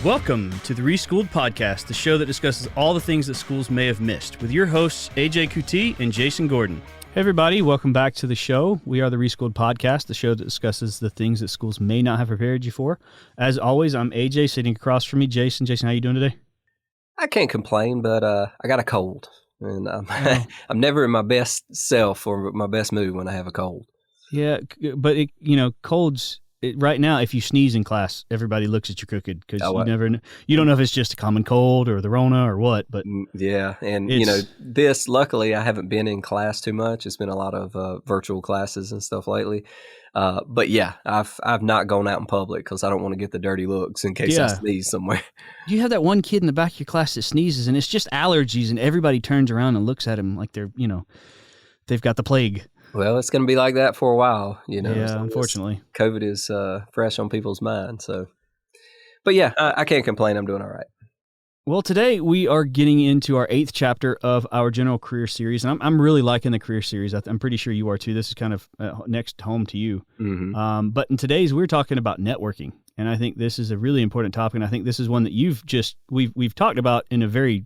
Welcome to the Reschool'd podcast, the show that discusses all the things that schools may have missed, with your hosts AJ Kuti and Jason Gordon. Hey everybody, welcome back to the show. We are the Reschool'd podcast, the show that discusses the things that schools may not have prepared you for. As always, I'm AJ, sitting across from me, Jason. Jason, how you doing today? I can't complain, but I got a cold, and I'm never in my best self or my best mood when I have a cold. Yeah, but colds. Right now, if you sneeze in class, everybody looks at you crooked because you don't know if it's just a common cold or the Rona or what. But yeah, and luckily I haven't been in class too much. It's been a lot of virtual classes and stuff lately. But yeah, I've not gone out in public because I don't want to get the dirty looks in case I sneeze somewhere. You have that one kid in the back of your class that sneezes, and it's just allergies, and everybody turns around and looks at him like they've got the plague. Well, it's going to be like that for a while, Yeah, unfortunately. COVID is fresh on people's minds. So, but yeah, I can't complain. I'm doing all right. Well, today we are getting into our 8th chapter of our general career series, and I'm really liking the career series. I'm pretty sure you are too. This is kind of next home to you. Mm-hmm. But in today's, we're talking about networking, and I think this is a really important topic. And I think this is one that we've talked about in a very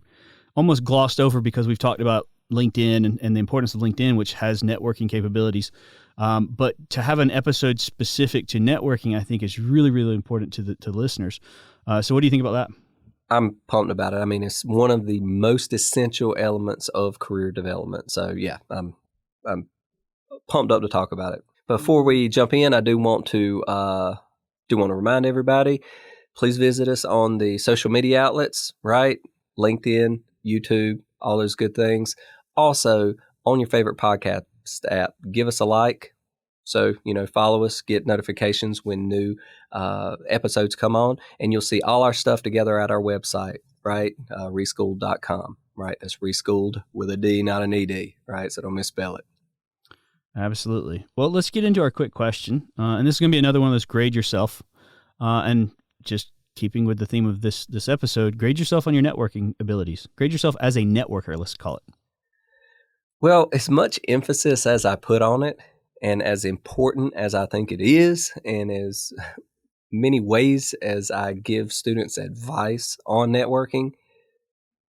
almost glossed over because we've talked about LinkedIn and the importance of LinkedIn, which has networking capabilities. But to have an episode specific to networking, I think is really, really important to the listeners. So what do you think about that? I'm pumped about it. I mean, it's one of the most essential elements of career development. So yeah, I'm pumped up to talk about it. Before we jump in, I do want to remind everybody, please visit us on the social media outlets, right? LinkedIn, YouTube, all those good things. Also, on your favorite podcast app, give us a like. So, follow us, get notifications when new episodes come on, and you'll see all our stuff together at our website, right? Reschool'd.com, right? That's Reschool'd with a D, not an ED, right? So don't misspell it. Absolutely. Well, let's get into our quick question. And this is going to be another one of those grade yourself. And just keeping with the theme of this episode, grade yourself on your networking abilities. Grade yourself as a networker, let's call it. Well, as much emphasis as I put on it, and as important as I think it is, and as many ways as I give students advice on networking,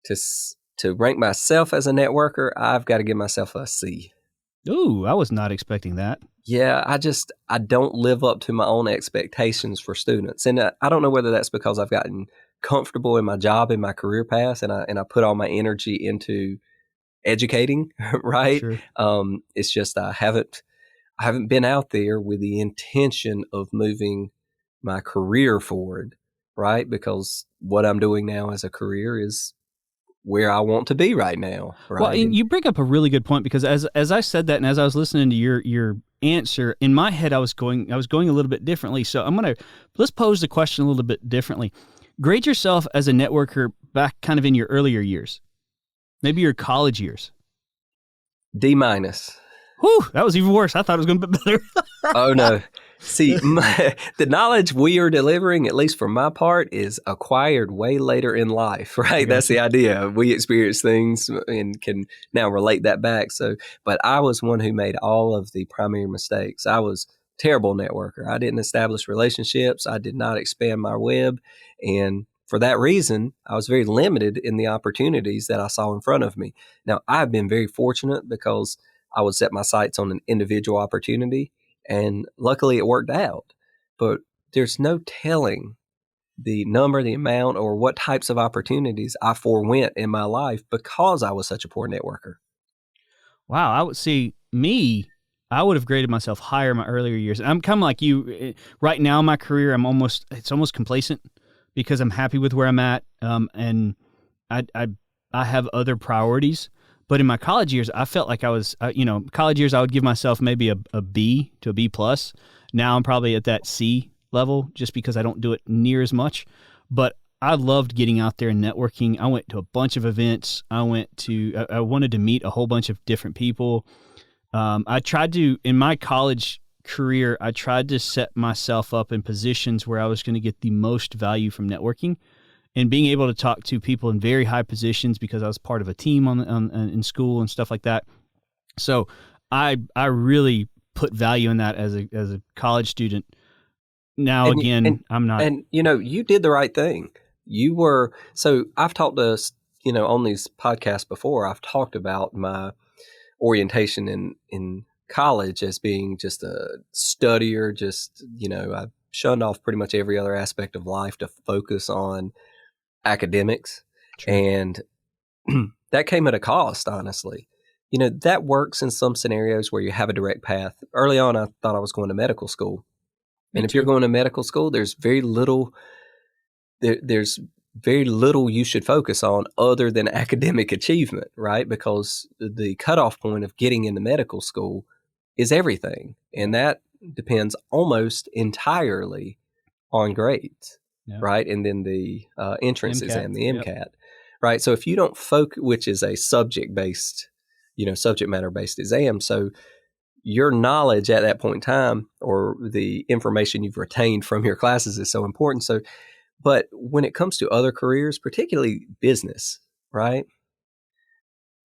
to rank myself as a networker, I've got to give myself a C. Ooh, I was not expecting that. Yeah, I don't live up to my own expectations for students. And I don't know whether that's because I've gotten comfortable in my job, in my career path, and I put all my energy into educating, right? Sure. It's just I haven't been out there with the intention of moving my career forward, right? Because what I'm doing now as a career is where I want to be right now. Right? Well, and you bring up a really good point because as I said that, and as I was listening to your answer, in my head I was going a little bit differently. So let's pose the question a little bit differently. Grade yourself as a networker back kind of in your earlier years, maybe your college years. D-. Whew, that was even worse. I thought it was going to be better. Oh no. See, the knowledge we are delivering, at least for my part, is acquired way later in life, right? That's the idea. We experience things and can now relate that back. So, but I was one who made all of the primary mistakes. I was a terrible networker. I didn't establish relationships. I did not expand my web. And for that reason, I was very limited in the opportunities that I saw in front of me. Now, I've been very fortunate because I would set my sights on an individual opportunity. And luckily it worked out, but there's no telling the number, the amount, or what types of opportunities I forewent in my life because I was such a poor networker. Wow. I would have graded myself higher in my earlier years. And I'm kind of like you right now in my career. It's almost complacent because I'm happy with where I'm at. And I have other priorities. But in my college years, I felt like I was, college years, I would give myself maybe a B to a B plus. Now I'm probably at that C level just because I don't do it near as much. But I loved getting out there and networking. I went to a bunch of events. I wanted to meet a whole bunch of different people. In my college career, I tried to set myself up in positions where I was going to get the most value from networking. And being able to talk to people in very high positions because I was part of a team in school and stuff like that. So I really put value in that as a college student. Now, I'm not. And, you did the right thing. So I've talked to us, on these podcasts before, I've talked about my orientation in college as being just a studier, I shunned off pretty much every other aspect of life to focus on academics. Sure. And that came at a cost, honestly. That works in some scenarios where you have a direct path. Early on, I thought I was going to medical school. Me And if too. you're going to medical school, there's very little you should focus on other than academic achievement, right? Because the cutoff point of getting into medical school is everything. And that depends almost entirely on grades, Yeah. right? And then the entrance MCAT, exam, the yep. MCAT, right? So if you don't focus, which is a subject-based, subject matter-based exam. So your knowledge at that point in time, or the information you've retained from your classes, is so important. So, but when it comes to other careers, particularly business, right?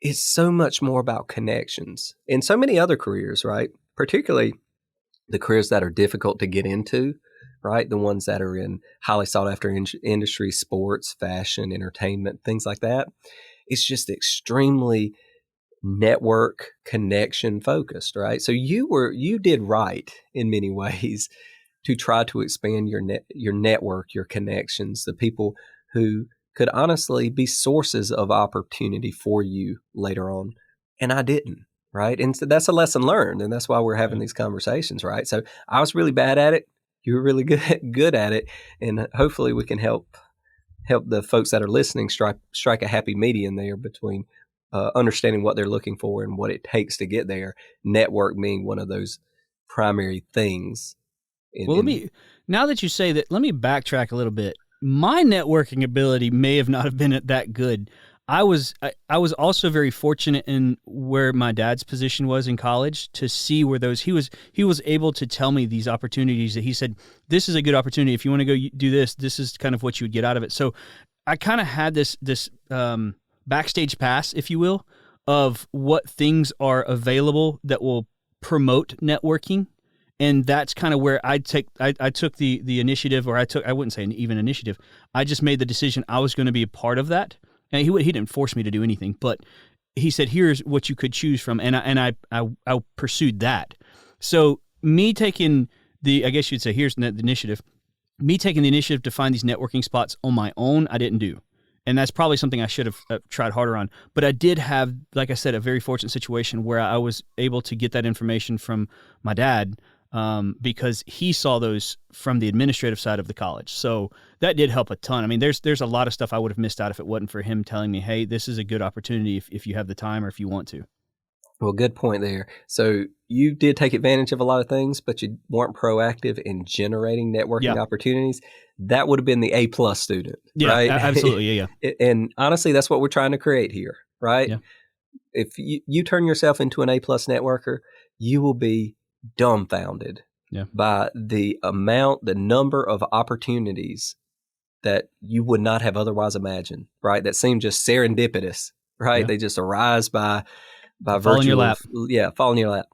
It's so much more about connections. In so many other careers, right? Particularly the careers that are difficult to get into, right? The ones that are in highly sought after industry, sports, fashion, entertainment, things like that. It's just extremely network connection focused, right? So you did right in many ways to try to expand your network, your connections, the people who could honestly be sources of opportunity for you later on. And I didn't, right? And so that's a lesson learned, and that's why we're having these conversations, right? So I was really bad at it. You were really good at it, and hopefully we can help the folks that are listening strike a happy median there between understanding what they're looking for and what it takes to get there. Network being one of those primary things. Well, now that you say that, let me backtrack a little bit. My networking ability may have not have been that good. I was also very fortunate in where my dad's position was in college to see where he was able to tell me these opportunities that he said, this is a good opportunity. If you want to go do this, this is kind of what you would get out of it. So I kind of had this backstage pass, if you will, of what things are available that will promote networking. And that's kind of where I took the initiative, or I wouldn't say even initiative. I just made the decision I was going to be a part of that. And he didn't force me to do anything, but he said, here's what you could choose from. And I pursued that. So me taking I guess you'd say, here's the initiative. Me taking the initiative to find these networking spots on my own, I didn't do. And that's probably something I should have tried harder on. But I did have, like I said, a very fortunate situation where I was able to get that information from my dad, because he saw those from the administrative side of the college. So that did help a ton. I mean, there's a lot of stuff I would have missed out if it wasn't for him telling me, hey, this is a good opportunity if you have the time or if you want to. Well, good point there. So you did take advantage of a lot of things, but you weren't proactive in generating networking opportunities. That would have been the A+ student, right? Absolutely. Yeah. And honestly, that's what we're trying to create here, right? Yeah. If you turn yourself into an A+ networker, you will be dumbfounded by the number of opportunities that you would not have otherwise imagined, right? That seem just serendipitous, right? Yeah. They just arise by fall in your lap. Fall in your lap.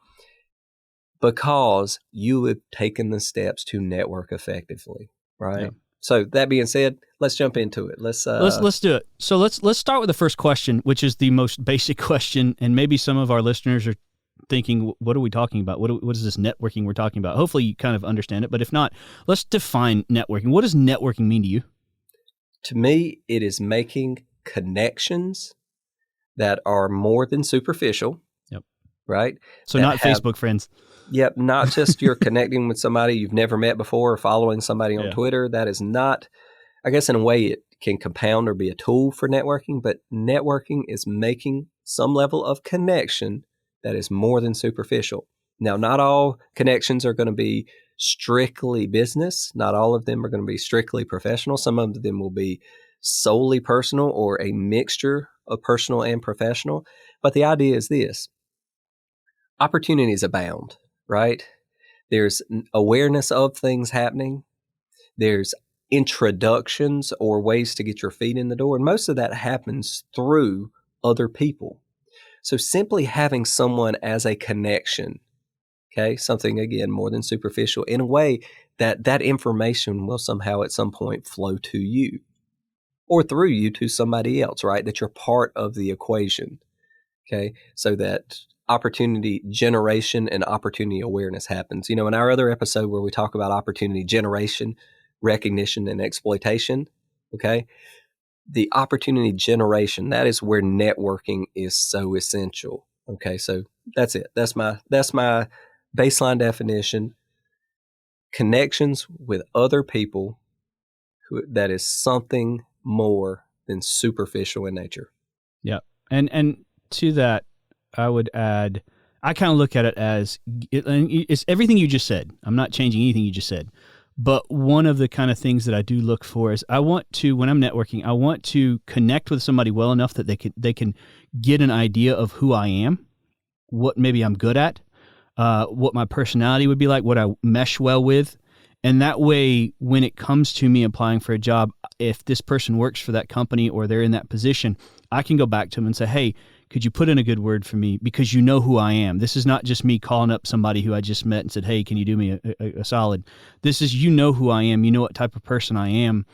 Because you have taken the steps to network effectively, right? Yeah. So that being said, let's jump into it. Let's do it. So let's start with the first question, which is the most basic question, and maybe some of our listeners are thinking, what are we talking about? What is this networking we're talking about? Hopefully you kind of understand it, but if not, let's define networking. What does networking mean to you? To me, it is making connections that are more than superficial. Yep. Right? So not Facebook friends. Yep. Not just you're connecting with somebody you've never met before or following somebody on Twitter. That is not, I guess in a way it can compound or be a tool for networking, but networking is making some level of connection that is more than superficial. Now, not all connections are going to be strictly business. Not all of them are going to be strictly professional. Some of them will be solely personal or a mixture of personal and professional. But the idea is this: opportunities abound, right? There's awareness of things happening. There's introductions or ways to get your feet in the door. And most of that happens through other people. So simply having someone as a connection, okay, something, again, more than superficial, in a way that information will somehow at some point flow to you. or through you to somebody else, right? That you're part of the equation. Okay. So that opportunity generation and opportunity awareness happens. In our other episode where we talk about opportunity generation, recognition, and exploitation, okay, the opportunity generation, that is where networking is so essential. Okay, so that's it. That's my baseline definition. Connections with other people that is something more than superficial in nature. Yeah. And to that, I would add, I kind of look at it as it's everything you just said. I'm not changing anything you just said. But one of the kind of things that I do look for is I want to, when I'm networking, I want to connect with somebody well enough that they can get an idea of who I am, what maybe I'm good at, what my personality would be like, what I mesh well with. And that way, when it comes to me applying for a job, if this person works for that company or they're in that position, I can go back to them and say, hey, could you put in a good word for me? Because you know who I am. This is not just me calling up somebody who I just met and said, hey, can you do me a solid? This is, you know who I am. You know what type of person I am.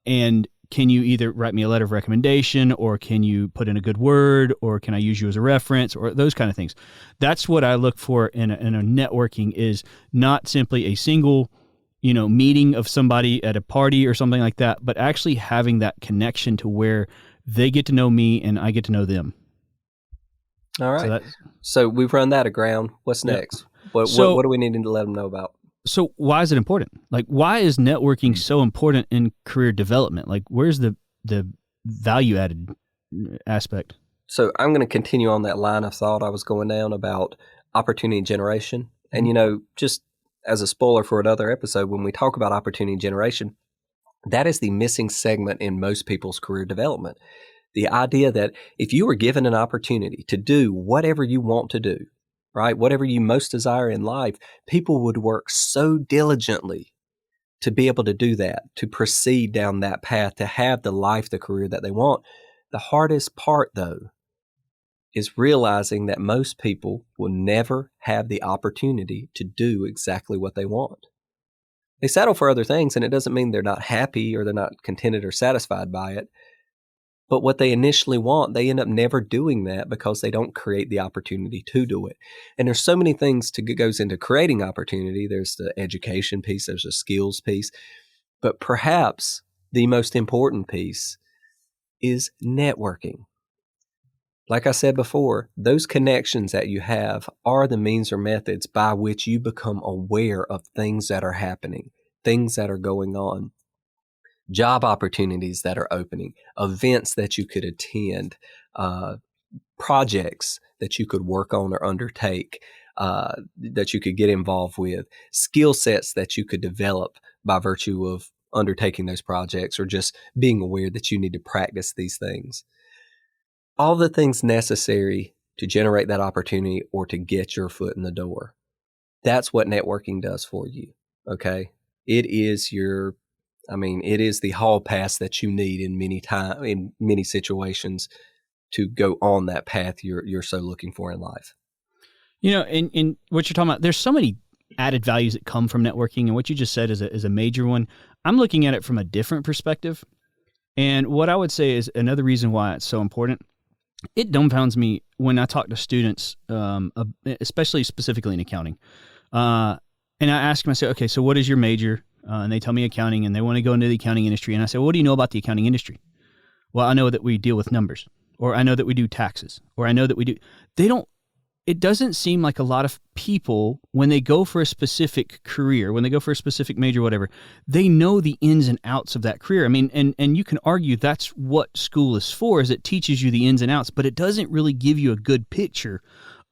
And can you either write me a letter of recommendation, or can you put in a good word, or can I use you as a reference, or those kind of things? That's what I look for in a networking, is not simply a single, meeting of somebody at a party or something like that, but actually having that connection to where they get to know me and I get to know them. All right. So we've run that aground. What's next? What do we need to let them know about? So why is it important? Like, why is networking so important in career development? Like, where's the value added aspect? So I'm going to continue on that line of thought I was going down about opportunity generation. And, just as a spoiler for another episode, when we talk about opportunity generation, that is the missing segment in most people's career development. The idea that if you were given an opportunity to do whatever you want to do, right, whatever you most desire in life, people would work so diligently to be able to do that, to proceed down that path, to have the life, the career that they want. The hardest part, though, is realizing that most people will never have the opportunity to do exactly what they want. They settle for other things, and it doesn't mean they're not happy or they're not contented or satisfied by it. But what they initially want, they end up never doing that because they don't create the opportunity to do it. And there's so many things goes into creating opportunity. There's the education piece, there's the skills piece. But perhaps the most important piece is networking. Like I said before, those connections that you have are the means or methods by which you become aware of things that are happening, things that are going on, job opportunities that are opening, events that you could attend, projects that you could work on or undertake, that you could get involved with, skill sets that you could develop by virtue of undertaking those projects, or just being aware that you need to practice these things. All the things necessary to generate that opportunity or to get your foot in the door. That's what networking does for you, okay? It is it is the hall pass that you need in many situations to go on that path you're so looking for in life. In what you're talking about, there's so many added values that come from networking, and what you just said is a major one. I'm looking at it from a different perspective, and what I would say is another reason why it's so important. It dumbfounds me when I talk to students, especially specifically in accounting, and I ask them, I say, okay, so what is your major? And they tell me accounting, and they want to go into the accounting industry. And I say, well, what do you know about the accounting industry? Well, I know that we deal with numbers, or I know that we do taxes, or I know that we do. It doesn't seem like a lot of people, when they go for a specific career, when they go for a specific major, whatever, they know the ins and outs of that career. I mean, and you can argue that's what school is for, is it teaches you the ins and outs, but it doesn't really give you a good picture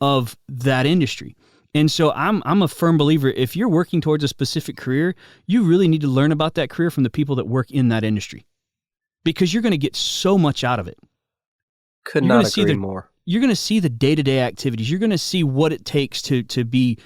of that industry. And so I'm a firm believer, if you're working towards a specific career, you really need to learn about that career from the people that work in that industry, because you're going to get so much out of it. Could not agree more. You're going to see the day-to-day activities. You're going to see what it takes to be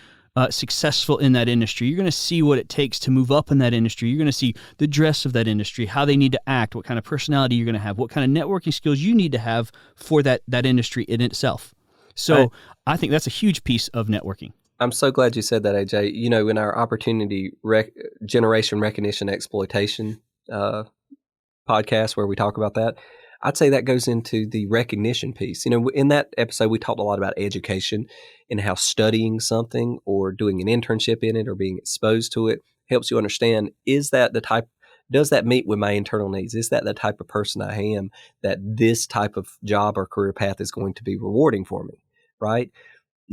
successful in that industry. You're going to see what it takes to move up in that industry. You're going to see the dress of that industry, how they need to act, what kind of personality you're going to have, what kind of networking skills you need to have for that industry in itself. So I think that's a huge piece of networking. I'm so glad you said that, AJ. In our opportunity generation, recognition, exploitation podcast where we talk about that. I'd say that goes into the recognition piece. In that episode, we talked a lot about education and how studying something or doing an internship in it or being exposed to it helps you understand, does that meet with my internal needs? Is that the type of person I am that this type of job or career path is going to be rewarding for me, right?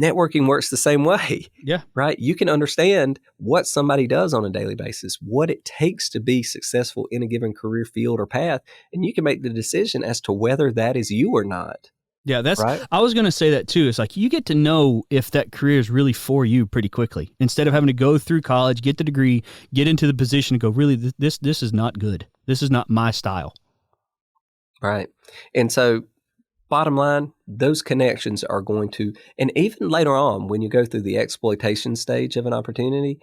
Networking works the same way, Yeah. right? You can understand what somebody does on a daily basis, what it takes to be successful in a given career field or path, and you can make the decision as to whether that is you or not, Yeah, right? I was going to say that too. It's like you get to know if that career is really for you pretty quickly instead of having to go through college, get the degree, get into the position and go, really, this is not good. This is not my style. Right. And so bottom line, those connections are going to, and even later on, when you go through the exploitation stage of an opportunity,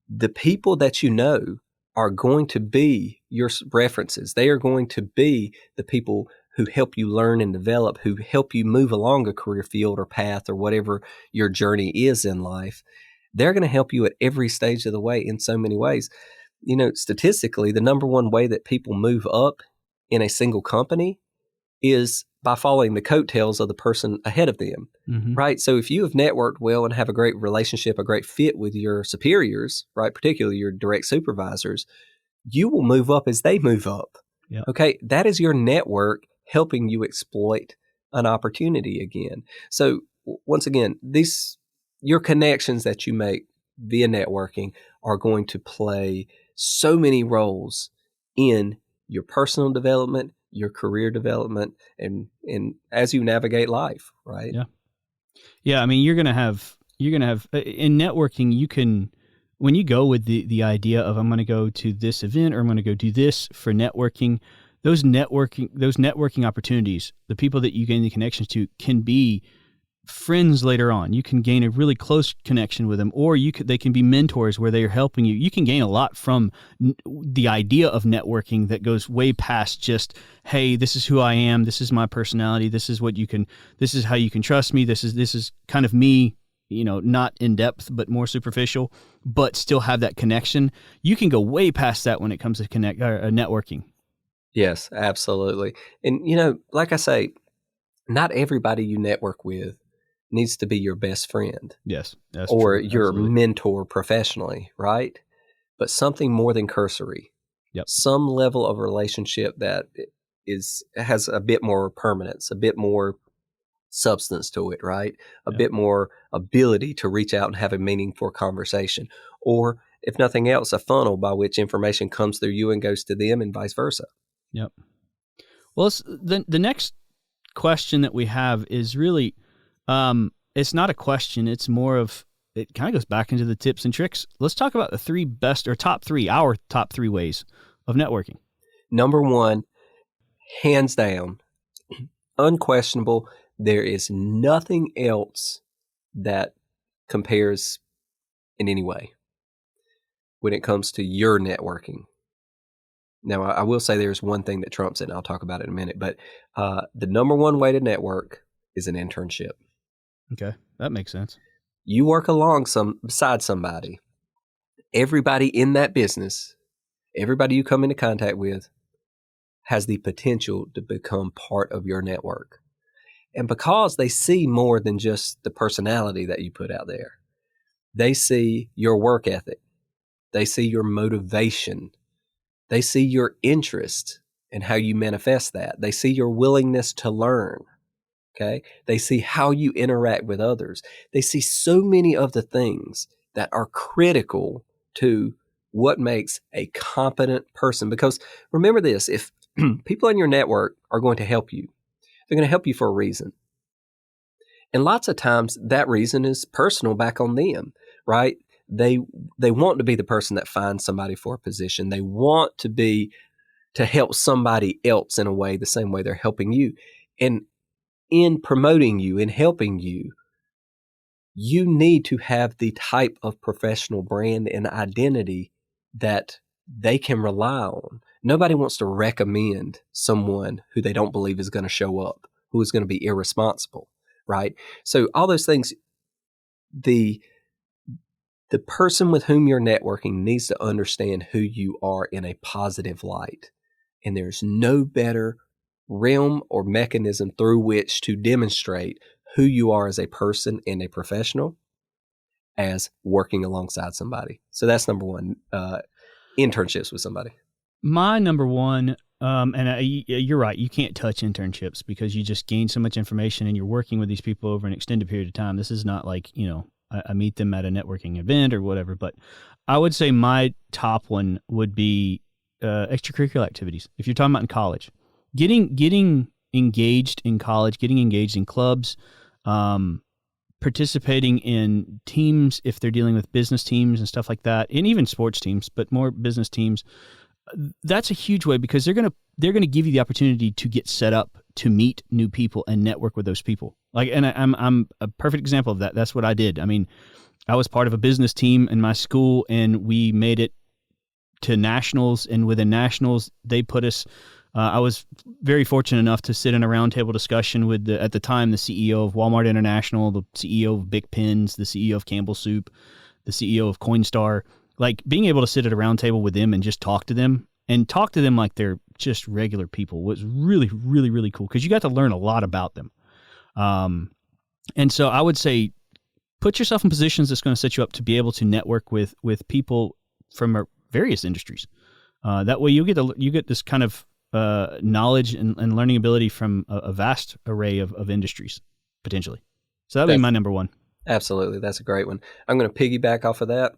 the people that you know are going to be your references. They are going to be the people who help you learn and develop, who help you move along a career field or path or whatever your journey is in life. They're going to help you at every stage of the way in so many ways. Statistically, the number one way that people move up in a single company is by following the coattails of the person ahead of them, right? So if you have networked well and have a great relationship, a great fit with your superiors, right, particularly your direct supervisors, you will move up as they move up. Yep. Okay, that is your network helping you exploit an opportunity again. So once again, your connections that you make via networking are going to play so many roles in your personal development, your career development, and as you navigate life, right? Yeah. Yeah. I mean, you're going to have in networking, you can, when you go with the idea of I'm going to go to this event or I'm going to go do this for networking, those networking opportunities, the people that you gain the connections to can be friends later on. You can gain a really close connection with them, or they can be mentors where they are helping you. You can gain a lot from the idea of networking that goes way past just, hey, this is who I am, this is my personality, this is how you can trust me, this is kind of me, not in depth but more superficial, but still have that connection. You can go way past that when it comes to networking. Yes, absolutely. And like I say, not everybody you network with needs to be your best friend. Yes, that's or true. your Absolutely. mentor professionally, right? But something more than cursory. Yep. Some level of relationship that has a bit more permanence, a bit more substance to it, right? A bit more ability to reach out and have a meaningful conversation. Or if nothing else, a funnel by which information comes through you and goes to them and vice versa. Yep. Well, the next question that we have is really, it's not a question. It's more of, it kind of goes back into the tips and tricks. Let's talk about our top three ways of networking. Number one, hands down, unquestionable, there is nothing else that compares in any way when it comes to your networking. Now, I will say there's one thing that trumps it, and I'll talk about it in a minute, but the number one way to network is an internship. Okay, that makes sense. You work beside somebody. Everybody in that business, everybody you come into contact with has the potential to become part of your network. And because they see more than just the personality that you put out there, they see your work ethic. They see your motivation. They see your interest and how you manifest that. They see your willingness to learn. Okay. They see how you interact with others. They see so many of the things that are critical to what makes a competent person. Because remember this, if people in your network are going to help you, they're going to help you for a reason. And lots of times that reason is personal back on them, right? They want to be the person that finds somebody for a position. They want to help somebody else in a way, the same way they're helping you. And in promoting you, in helping you, you need to have the type of professional brand and identity that they can rely on. Nobody wants to recommend someone who they don't believe is going to show up, who is going to be irresponsible, right? So all those things, the person with whom you're networking needs to understand who you are in a positive light. And there's no better realm or mechanism through which to demonstrate who you are as a person and a professional as working alongside somebody. So that's number one, internships with somebody. My number one, you're right, you can't touch internships because you just gain so much information and you're working with these people over an extended period of time. This is not like, I meet them at a networking event or whatever, but I would say my top one would be extracurricular activities. If you're talking about in college, getting engaged in college, getting engaged in clubs, participating in teams if they're dealing with business teams and stuff like that, and even sports teams, but more business teams. That's a huge way because they're gonna give you the opportunity to get set up to meet new people and network with those people. I'm a perfect example of that. That's what I did. I mean, I was part of a business team in my school, and we made it to nationals. And within nationals, they put us. I was very fortunate enough to sit in a roundtable discussion with at the time the CEO of Walmart International, the CEO of Bic Pens, the CEO of Campbell Soup, the CEO of Coinstar. Like being able to sit at a round table with them and just talk to them like they're just regular people was really, really, really cool because you got to learn a lot about them. And so I would say put yourself in positions that's going to set you up to be able to network with people from various industries. That way you get this kind of knowledge and learning ability from a vast array of industries potentially. So that would be my number one. Absolutely. That's a great one. I'm going to piggyback off of that.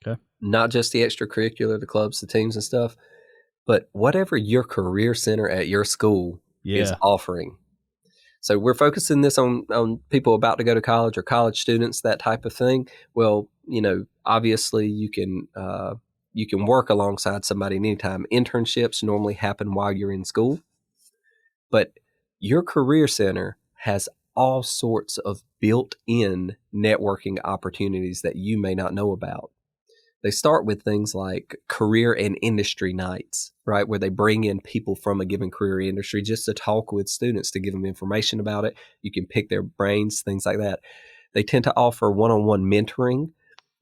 Okay. Not just the extracurricular, the clubs, the teams and stuff, but whatever your career center at your school is offering. So we're focusing this on people about to go to college or college students, that type of thing. Well, obviously you can work alongside somebody anytime. Internships normally happen while you're in school, but your career center has all sorts of built-in networking opportunities that you may not know about. They start with things like career and industry nights, right? Where they bring in people from a given career industry just to talk with students, to give them information about it. You can pick their brains, things like that. They tend to offer one-on-one mentoring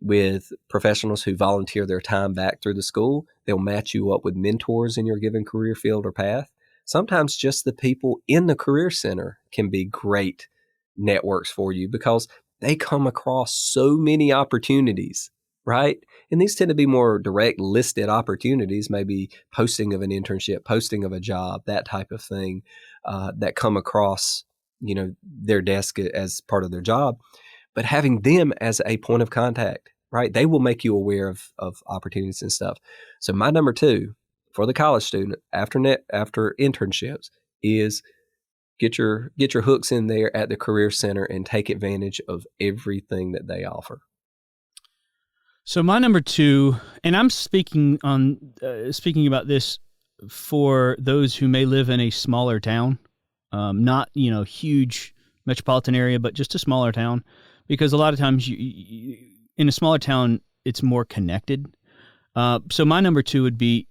with professionals who volunteer their time back through the school. They'll match you up with mentors in your given career field or path. Sometimes just the people in the career center can be great networks for you because they come across so many opportunities, right? And these tend to be more direct listed opportunities, maybe posting of an internship, posting of a job, that type of thing, that come across, their desk as part of their job. But having them as a point of contact, right? They will make you aware of opportunities and stuff. So my number two for the college student after internships is get your hooks in there at the career center and take advantage of everything that they offer. So my number two, and I'm speaking about this for those who may live in a smaller town, not huge metropolitan area, but just a smaller town, because a lot of times you in a smaller town it's more connected. So my number two would be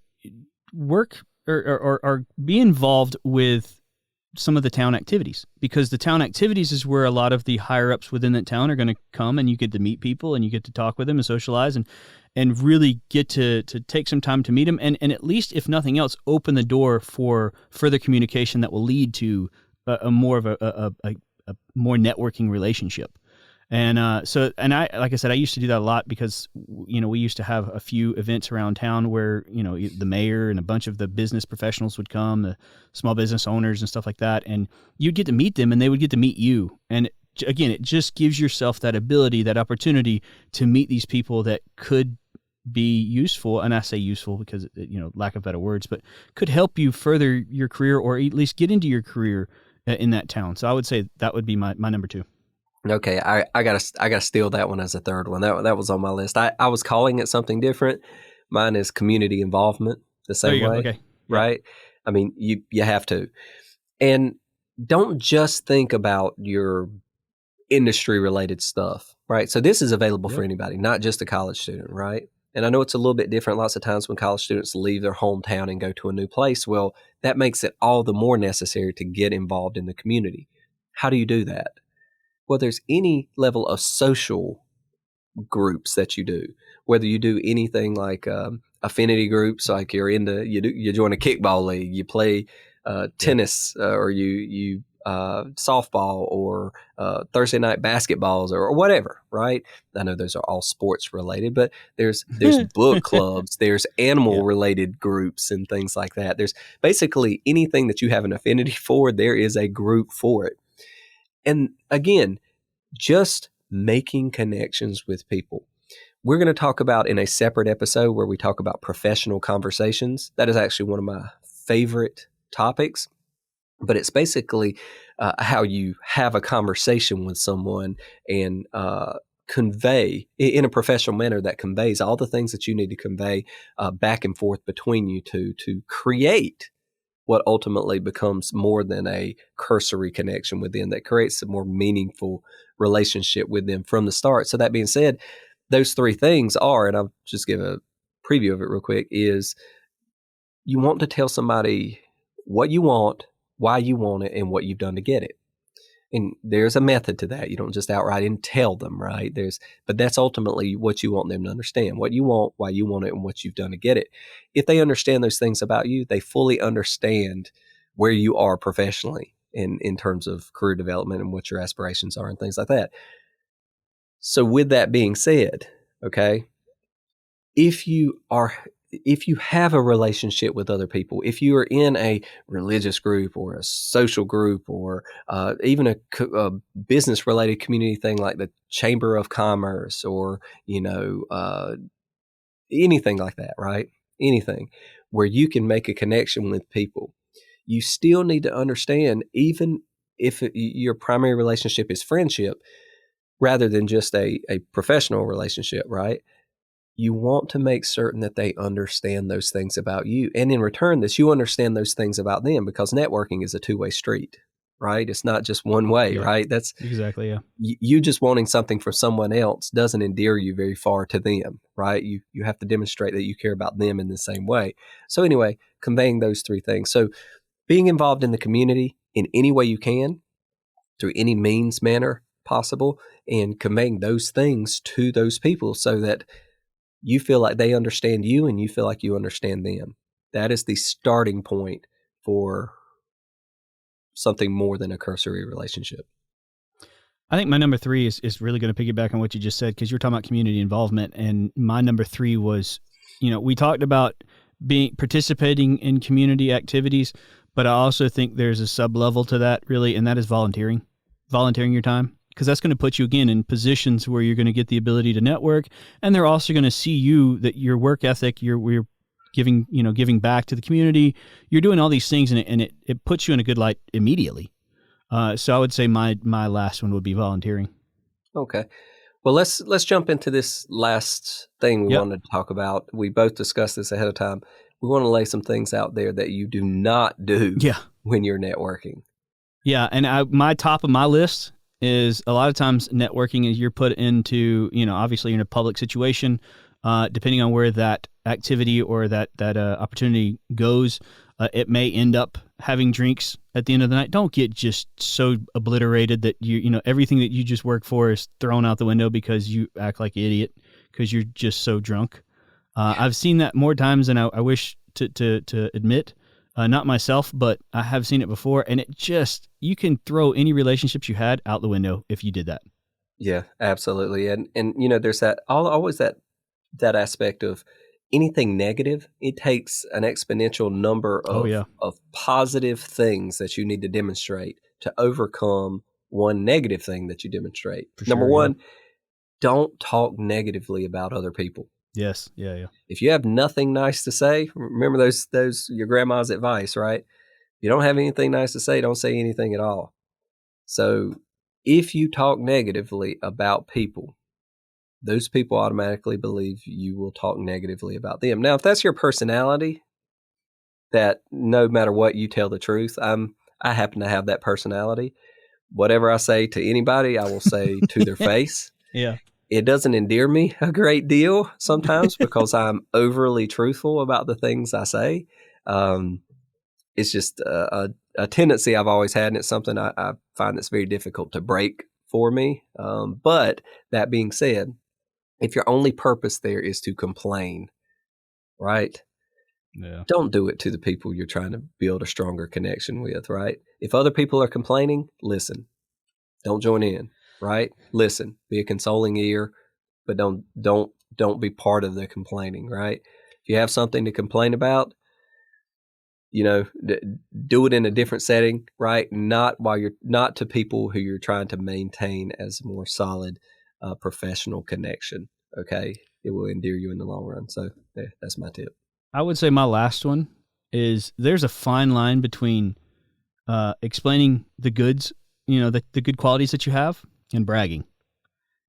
work or be involved with some of the town activities, because the town activities is where a lot of the higher ups within that town are going to come, and you get to meet people and you get to talk with them and socialize and really get to take some time to meet them and at least, if nothing else, open the door for further communication that will lead to a more networking relationship. And I, like I said, I used to do that a lot because, we used to have a few events around town where, the mayor and a bunch of the business professionals would come, the small business owners and stuff like that. And you'd get to meet them and they would get to meet you. And again, it just gives yourself that ability, that opportunity to meet these people that could be useful. And I say useful because, lack of better words, but could help you further your career or at least get into your career in that town. So I would say that would be my number two. Okay, I gotta steal that one as a third one. That was on my list. I was calling it something different. Mine is community involvement, the same way, okay. Right? I mean, you have to, and don't just think about your industry related stuff, right? So this is available for anybody, not just a college student, right? And I know it's a little bit different lots of times when college students leave their hometown and go to a new place. Well, that makes it all the more necessary to get involved in the community. How do you do that? Well, there's any level of social groups that you do, whether you do anything like affinity groups, like you join a kickball league, you play tennis, or you softball, or Thursday night basketballs, or whatever, right? I know those are all sports related, but there's book clubs, there's animal related groups and things like that. There's basically anything that you have an affinity for, there is a group for it. And again, just making connections with people. We're going to talk about in a separate episode where we talk about professional conversations. That is actually one of my favorite topics, but it's basically how you have a conversation with someone and convey in a professional manner that conveys all the things that you need to convey back and forth between you two to create what ultimately becomes more than a cursory connection with them, that creates a more meaningful relationship with them from the start. So that being said, those three things are, and I'll just give a preview of it real quick, is you want to tell somebody what you want, why you want it, and what you've done to get it. And there's a method to that. You don't just outright and tell them, right? But that's ultimately what you want them to understand: what you want, why you want it, and what you've done to get it. If they understand those things about you, they fully understand where you are professionally in terms of career development and what your aspirations are and things like that. So with that being said, okay, if you have a relationship with other people, if you are in a religious group or a social group or even a business related community thing like the Chamber of Commerce, or anything like that, right? Anything where you can make a connection with people, you still need to understand, even if your primary relationship is friendship rather than just a professional relationship, right? You want to make certain that they understand those things about you. And in return, that you understand those things about them, because networking is a two-way street, right? It's not just one way, right? That's exactly, yeah. You just wanting something from someone else doesn't endear you very far to them, right? You have to demonstrate that you care about them in the same way. So anyway, conveying those three things. So being involved in the community in any way you can, through any means, manner possible, and conveying those things to those people so that you feel like they understand you and you feel like you understand them. That is the starting point for something more than a cursory relationship. I think my number 3 is really going to piggyback on what you just said, because you're talking about community involvement. And my number 3 was, we talked about participating in community activities, but I also think there's a sub level to that, really, and that is volunteering your time. Because that's going to put you, again, in positions where you're going to get the ability to network, and they're also going to see you, that your work ethic, we're giving back to the community. You're doing all these things, and it puts you in a good light immediately. So I would say my last one would be volunteering. Okay. Well, let's jump into this last thing we wanted to talk about. We both discussed this ahead of time. We want to lay some things out there that you do not do when you're networking. Yeah, and my top of my list is, a lot of times networking is, you're put into, obviously you're in a public situation, depending on where that activity or that opportunity goes, it may end up having drinks at the end of the night. Don't get just so obliterated that everything that you just work for is thrown out the window because you act like an idiot because you're just so drunk. I've seen that more times than I wish to admit. Not myself, but I have seen it before, and you can throw any relationships you had out the window if you did that. Yeah, absolutely. And there's always that aspect of anything negative. It takes an exponential number of positive things that you need to demonstrate to overcome one negative thing that you demonstrate. Number one, don't talk negatively about other people. Yes. Yeah. If you have nothing nice to say, remember those your grandma's advice, right? If you don't have anything nice to say, don't say anything at all. So if you talk negatively about people, those people automatically believe you will talk negatively about them. Now, if that's your personality, that no matter what, you tell the truth. I happen to have that personality. Whatever I say to anybody, I will say to their face. Yeah. It doesn't endear me a great deal sometimes because I'm overly truthful about the things I say. It's just a tendency I've always had, and it's something I find that's very difficult to break for me. But that being said, if your only purpose there is to complain right? Yeah. Don't do it to the people you're trying to build a stronger connection with, right? If other people are complaining, listen. Don't join in, right? Listen. Be a consoling ear, but don't be part of the complaining, right? If you have something to complain about, do it in a different setting, right? Not to people who you're trying to maintain as a more solid professional connection. Okay, it will endear you in the long run. So that's my tip. I would say my last one is there's a fine line between explaining the goods, the good qualities that you have, and bragging,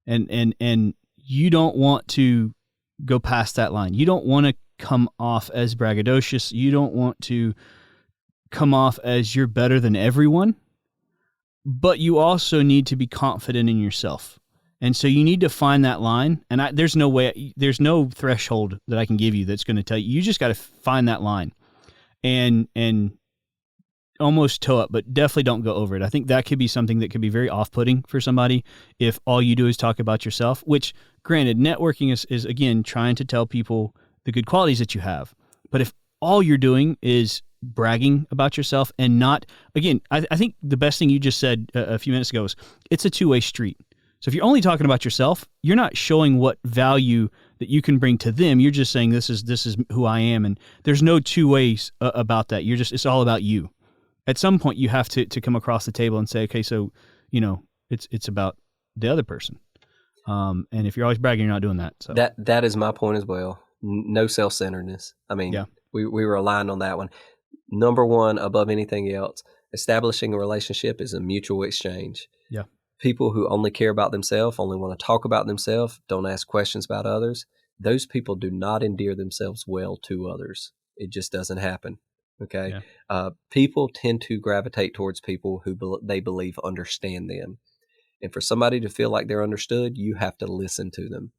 and you don't want to go past that line. You don't want to come off as braggadocious. You don't want to come off as you're better than everyone, but you also need to be confident in yourself. And so you need to find that line. And there's no threshold that I can give you that's going to tell you. You just got to find that line and almost toe up, but definitely don't go over it. I think that could be something that could be very off-putting for somebody if all you do is talk about yourself, which granted, networking is again, trying to tell people the good qualities that you have. But if all you're doing is bragging about yourself and not, again, I think the best thing you just said a few minutes ago is it's a two-way street. So if you're only talking about yourself, you're not showing what value that you can bring to them. You're just saying this is who I am, and there's no two ways about that. It's all about you. At some point, you have to come across the table and say, okay, so it's about the other person. And if you're always bragging, you're not doing that. So that is my point as well. No self-centeredness. I mean, yeah. we were aligned on that one. Number one, above anything else, establishing a relationship is a mutual exchange. Yeah. People who only care about themselves, only want to talk about themselves, don't ask questions about others, those people do not endear themselves well to others. It just doesn't happen. Okay. Yeah. People tend to gravitate towards people who they believe understand them. And for somebody to feel like they're understood, you have to listen to them.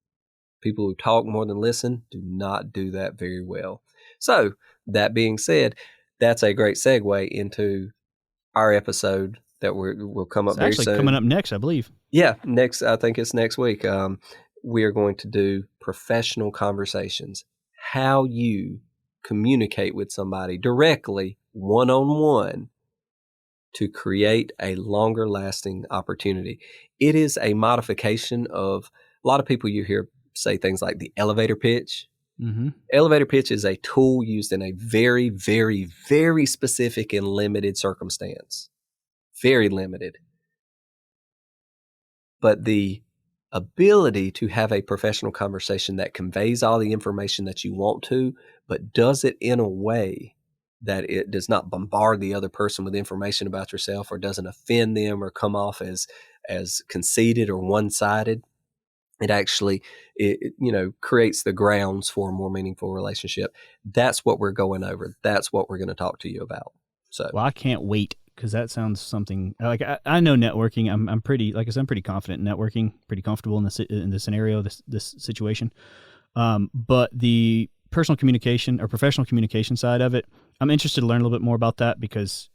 People who talk more than listen do not do that very well. So that being said, that's a great segue into our episode that will come up very soon. Actually coming up next, I believe. Yeah, I think it's next week. We are going to do professional conversations. How you communicate with somebody directly, one-on-one, to create a longer lasting opportunity. It is a modification of, a lot of people you hear say things like the elevator pitch. Mm-hmm. Elevator pitch is a tool used in a very, very, very specific and limited circumstance. Very limited. But the ability to have a professional conversation that conveys all the information that you want to, but does it in a way that it does not bombard the other person with information about yourself or doesn't offend them or come off as conceited or one-sided. It actually, creates the grounds for a more meaningful relationship. That's what we're going over. That's what we're going to talk to you about. So, well, I can't wait because that sounds something like I know networking. I'm pretty, like I said, I'm pretty confident in networking, pretty comfortable in the scenario, this situation. But the personal communication or professional communication side of it, I'm interested to learn a little bit more about that because,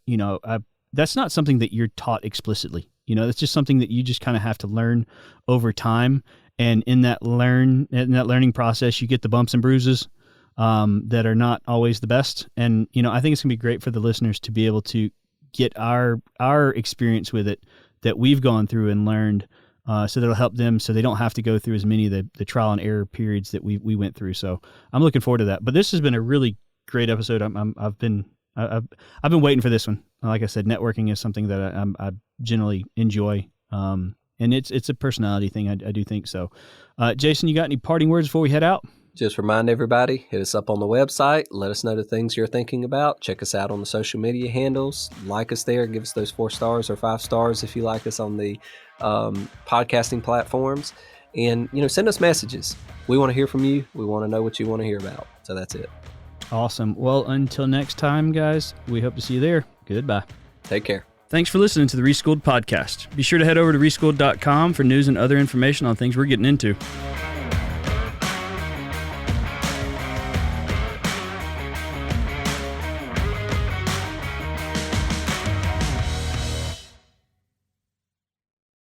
that's not something that you're taught explicitly. That's just something that you just kind of have to learn over time. And in that learning process, you get the bumps and bruises that are not always the best. And, I think it's gonna be great for the listeners to be able to get our experience with it that we've gone through and learned, so that'll help them so they don't have to go through as many of the trial and error periods that we went through. So I'm looking forward to that. But this has been a really great episode. I've been waiting for this one. Like I said, networking is something that I generally enjoy. And it's a personality thing. I do think so. Jason, you got any parting words before we head out? Just remind everybody, hit us up on the website. Let us know the things you're thinking about. Check us out on the social media handles. Like us there. Give us those 4 stars or 5 stars if you like us on the podcasting platforms. And, send us messages. We want to hear from you. We want to know what you want to hear about. So that's it. Awesome. Well, until next time, guys, we hope to see you there. Goodbye. Take care. Thanks for listening to the Reschool'd podcast. Be sure to head over to reschool'd.com for news and other information on things we're getting into.